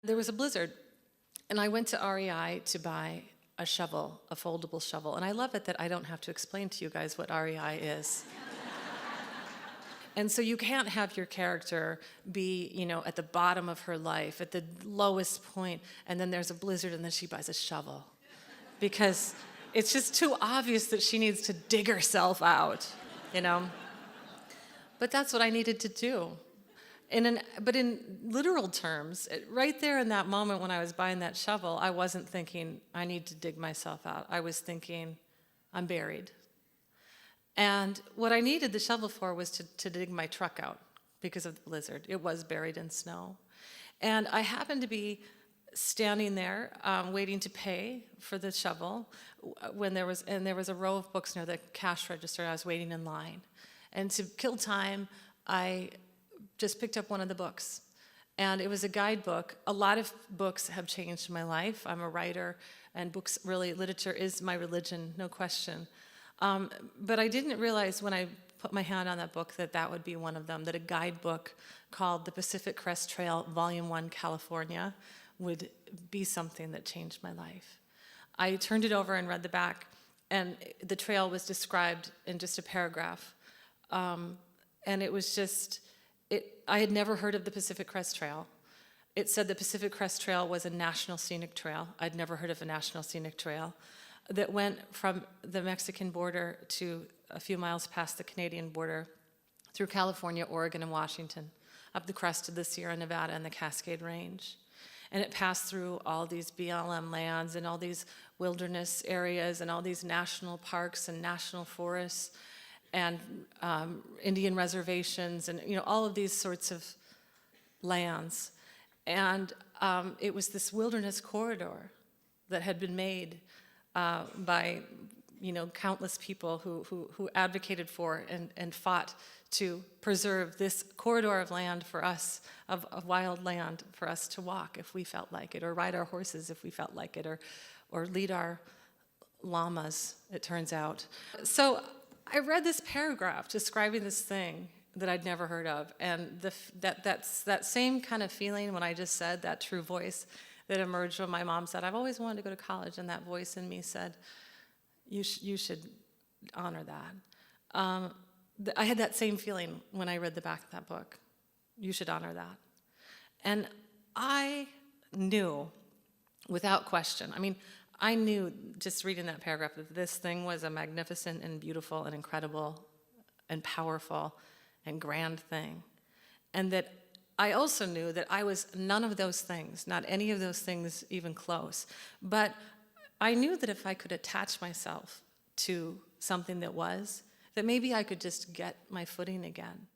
There was a blizzard, and I went to REI to buy a shovel, a foldable shovel. And I love it that I don't have to explain to you guys what REI is. And so you can't have your character be, at the bottom of her life, at the lowest point, and then there's a blizzard and then she buys a shovel. Because it's just too obvious that she needs to dig herself out, But that's what I needed to do. But in literal terms, right there in that moment when I was buying that shovel, I wasn't thinking, I need to dig myself out. I was thinking, I'm buried. And what I needed the shovel for was to dig my truck out because of the blizzard. It was buried in snow. And I happened to be standing there waiting to pay for the shovel when there was a row of books near the cash register. I was waiting in line. And to kill time, I just picked up one of the books. And it was a guidebook. A lot of books have changed my life. I'm a writer, and books, really, literature is my religion, no question. But I didn't realize when I put my hand on that book that would be one of them, that a guidebook called The Pacific Crest Trail, Volume 1, California, would be something that changed my life. I turned it over and read the back, and the trail was described in just a paragraph. And it was just, I had never heard of the Pacific Crest Trail. It said the Pacific Crest Trail was a national scenic trail. I'd never heard of a national scenic trail that went from the Mexican border to a few miles past the Canadian border, through California, Oregon, and Washington, up the crest of the Sierra Nevada and the Cascade Range. And it passed through all these BLM lands and all these wilderness areas and all these national parks and national forests and Indian reservations and all of these sorts of lands. And it was this wilderness corridor that had been made by countless people who advocated for and fought to preserve this corridor of land for us, of wild land for us to walk if we felt like it, or ride our horses if we felt like it, or lead our llamas, it turns out. So I read this paragraph describing this thing that I'd never heard of, and that same kind of feeling when I just said that true voice that emerged when my mom said, I've always wanted to go to college, and that voice in me said, you should honor that. I had that same feeling when I read the back of that book. You should honor that. And I knew, without question, I knew just reading that paragraph that this thing was a magnificent and beautiful and incredible and powerful and grand thing. And that I also knew that I was none of those things, not any of those things even close. But I knew that if I could attach myself to something that maybe I could just get my footing again.